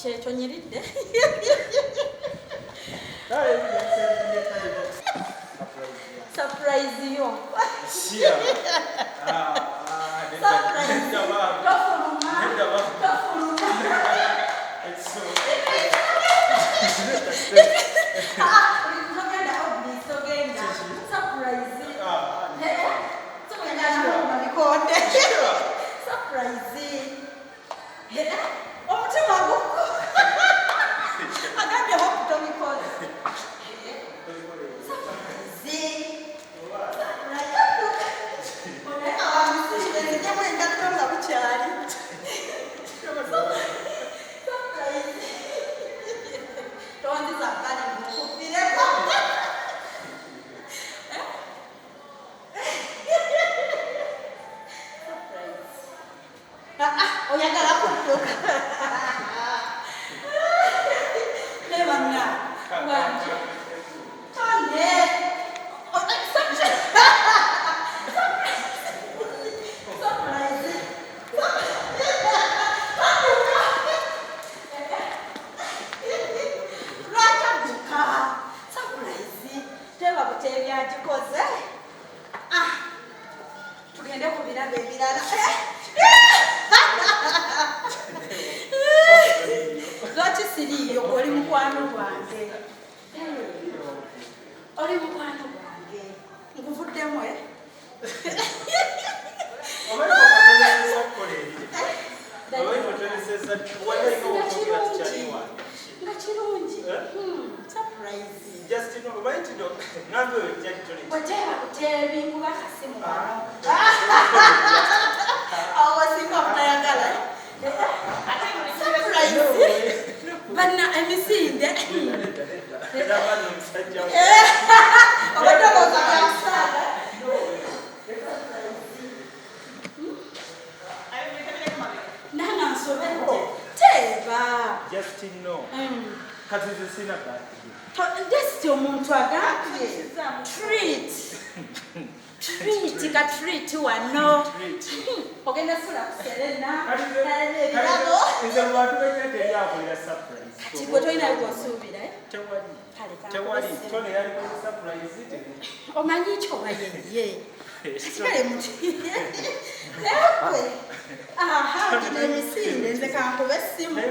Checho nyiridde. Surprise yo. Sia. Surprise. Kafuluma. It's so. Treat one no. Okay, that's what Serena. Kigo toina kusuubira tewali tole yali ku surprise omanyi kyo bayiye kale muti aha kino emisinde nze kankuba essimu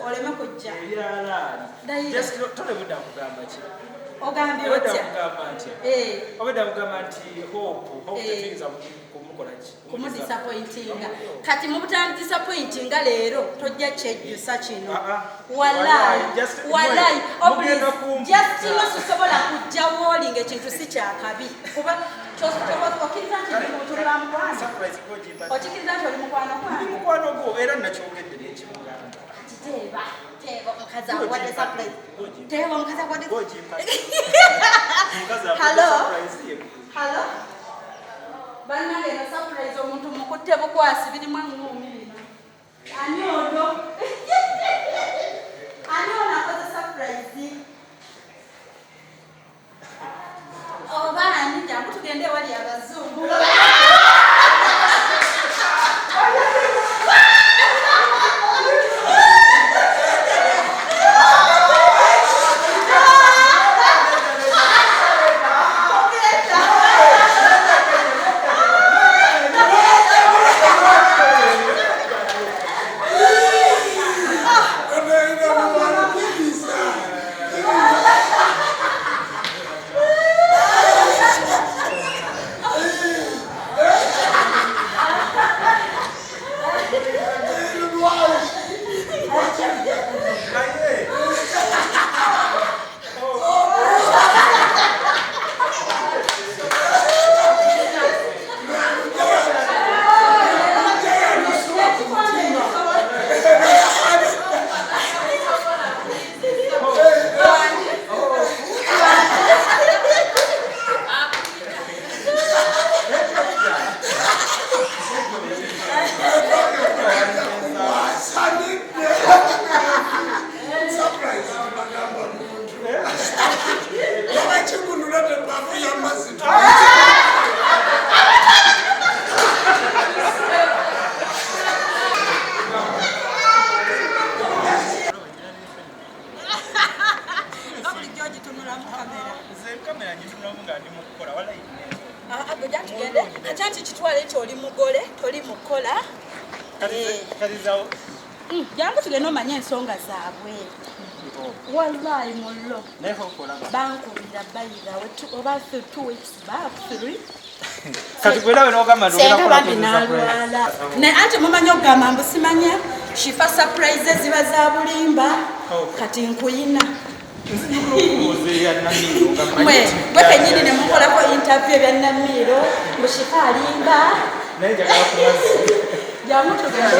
oleme kujja just tole budda kugamba ki ogambye otya obedda kugamba nti hope tetuyiza kumudisappointinga kati mu butandisappointinga leero tojja kyejjusa kino wallahi just no sisobola kujja woolinga ekintu si kyakabi kuba okiriza nti mutulula mukwano okikiriza nti oli mukwano gwo era nakyogedde nekimugamba Teva mukazi awadde surprise. Teva mukazi awadde. Hello. Bannange na surprise omuntu mukutte bukwasi birimu ng'omulima. Ani ono? Ani ono akoze surprise? Oba ani jangu tugende wali abazungu. lwekyo oli mugole toli mukola jangu tugenda omanya ensonga zaabwe wallahi mullo bankubira bayira oba 2 weeks back 3 senga bambi nalwala anti mumanyi okugamba mbu simanya Shifah surprises ziba za bulimba kati nkuyina gwe kenyini ne mukolako interview ebya Namiiro mbu Shifah alimba jangu tugende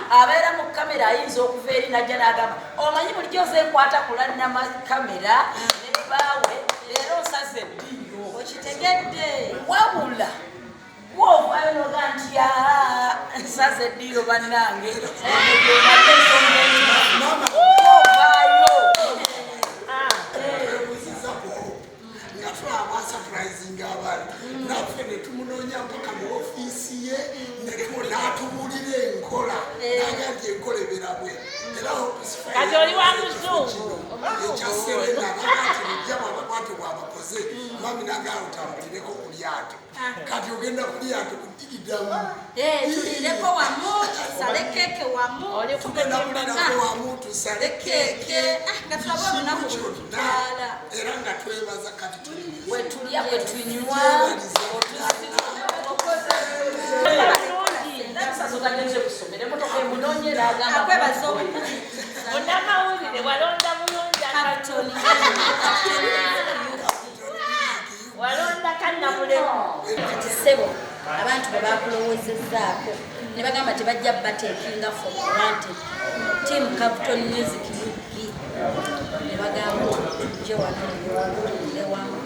abeera mu kamera ayinza okuva eri najja n'agamba omanyi bulijjo zeekwata kulanna makamera nebaawe era osaze eddiiro okitegedde wabula gwovaayo noga nti nsaze eddiiro bannange ovaayo surprising abantu naffe ne tumunoonya mpaka mu ofiisi ye n'atubuulira enkola nagandi enkola eberabwe era kati oli wa muzungu ekya Serena nagati Lujja bwabakwate bwabakoze mami nagala otambulireko ku lyato kati ogenda ku lyato kudigiddamu tulireko wamu tusale keeke wamu tugenda kulirako wamu tusale keeke nga tulaba olunaku kyonna era nga twebaza kati bwe tulya bwe tunywa onnamawulire walonda bulungi walonda kannamulemu ssebo abantu bwe bakulowoozezaako ne bagamba tebajja bateekinga for granted team Capton Music Yugi ne bagamba tujje wano ne wamu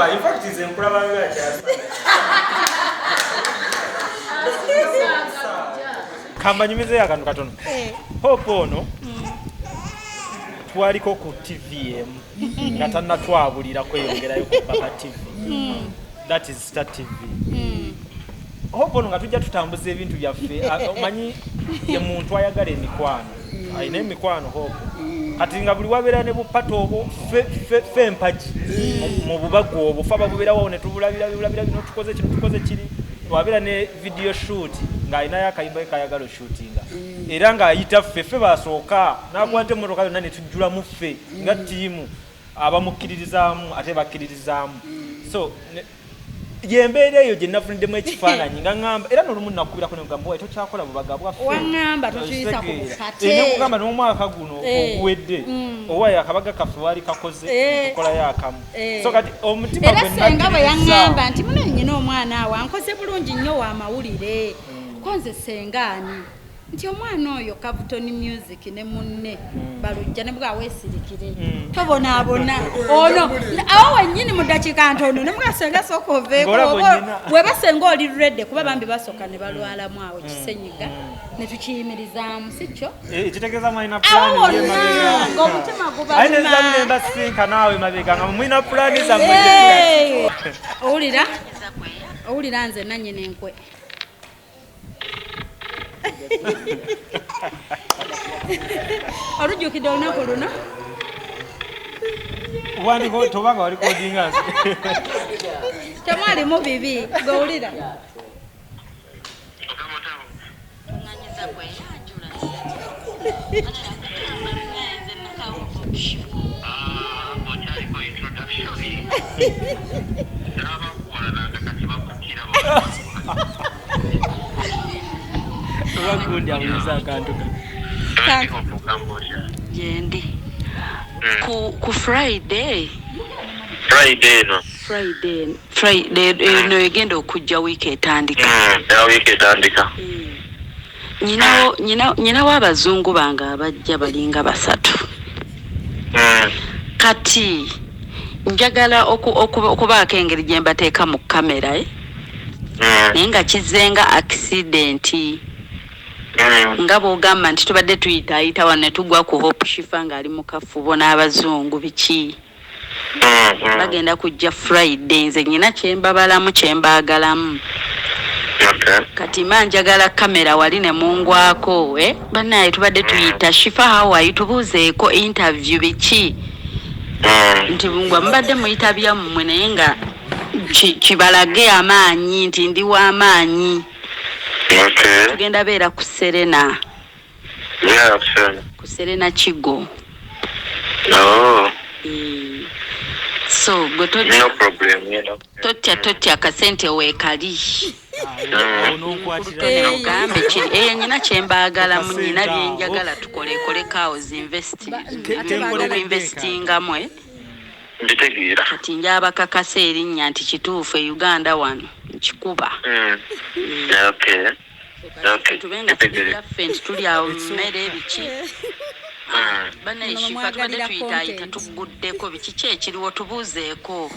In fact, it's improbable. Kambanyumize akantu katono. Hope ono twaliko ku TVM nga tannatwabulira kweyongerayo ku Baba TV. That is Star TV. Hope ono nga tujja tutambuza ebintu byaffe omanyi ye muntu ayagala emikwano ayina emikwano Hope kati nga buli wabeera ne bupato obwo fe empaji mu bubagu obwo fa babubeerawo ne tubulabira bino tukoze kino tukoze kiri wabeera ne video shoot ng'alinayo akayimba kayagala shootinga era ng'ayita ffe basooka n'akwata emmotoka yonna ne tujjulamu ffe nga ttiimu abamukkiririzaamu ate bakkiririzaamu so yembeera eyo gye nafunidemu ekifaananyi nga ŋŋamba era n'olumu nakubirako ne mugamba wayi tokyakola bubaga bwaffe waŋŋamba tokiyisa ku bukate nekugamba n'omwaka guno oguwedde owaye akabaga kaffe waali kakoze tukolayo akamu so kati omutima era senga bwe yaŋŋamba nti mune nnyina omwana awo ankoze bulungi nnyo wa mawulire konze sengaani nti omwana oyo Capitol Music ne munne balujja ne bwa weesirikire tobonaabona ono awo wennyini mu ddakiika ntono ne mugasenga sooka oveeko bwe basenga oli redde kuba bambi basooka ne balwalamu awo kisenyiga ne tukiyimirizaamu si kyo ekitegeeza mwalina pulaani yemabega ng'omutima gubaayinza nemba sinka naawe mabega nga mwina pulaani zammwe owulira nze nannyina enkwe olujjukidde olunaku luno wandiko tobanga walikodinga nsi temwalimu bibi gwewulira wagundi awuliza akantu Jendi. Ku Friday no egenda okujja wiiki etandika. Nyina w'abazungu bange abajja balinga basatu. Kati njagala okubaako engeri gye mbateeka mu kamera naye nga kizenga accident nga bw'ogamba nti tubadde tuyitaayita wano ne tugwa ku Hope Shifah ng'ali mu kafubo n'abazungu biki bagenda kujja Friday nze nyina kyembabalamu kyembaagalamu kati manjagala kamera wali ne mungwako bannaye tubadde tuyita Shifah hawaii tubuuzeeko interview biki nti bungwa mubadde muyita byammwe naye nga kibalage amaanyi nti ndi w'amaanyi tugenda beera ku Serena ku Serena Kigo so gwe totya kasente weekali ogambe nyina kyembaagalamu nyina byenjagala tukolekole cows investingamu kati njabakakasa erinnya nti kituufu e Uganda wano nkikuba tubenga tubiraffe nti tuli awo mmere ebiki banaye Shifah tubadde tuyitaayita tuguddeko biki ki ekiriwo tubuuzeeko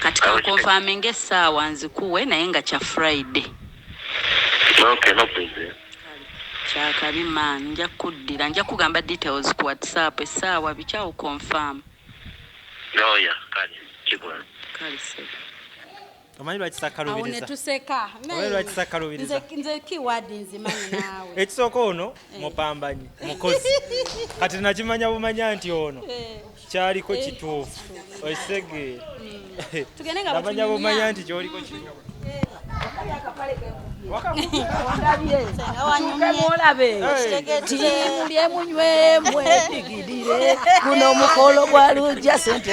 kati kankonfaminga essaawa nzikuwe naye nga kya Friday kyakabi maani nja kuddira nja kugamba details ku WhatsApp essaawa bikyawo confirm omanyi lwakisakkalubiriza awo ne tuseka nze kiwadi nzimanyi naawe ekisooka ono mupambanyi mukozi kati nakimanya bumanya nti ono kyaliko kituufu okisegeera namanya bumanya nti kyoliko kituufu timbye munywembwe digidire kuno mukolo gwa Lujja sente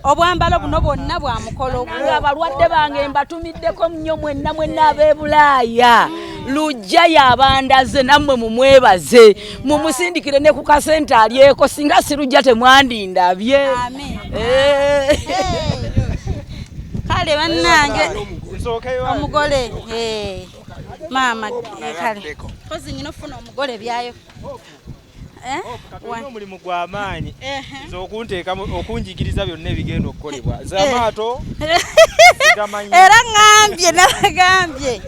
obwambalo buno bwonna bwa mukolo gwo abalwadde bange mbatumiddeko nnyo mwenna ab'ebulaaya Lujja yabandaze nammwe mumwebaze mumusindikire ne ku kasente alyeko singa si Lujja temwandindabye kale bannange omugole maama kale kozi nyina ofuna omugole byayo omulimu gw'amaanyi okunjigiriza byonna ebigenda okukolebwa z'amaato era ngambye nabagambye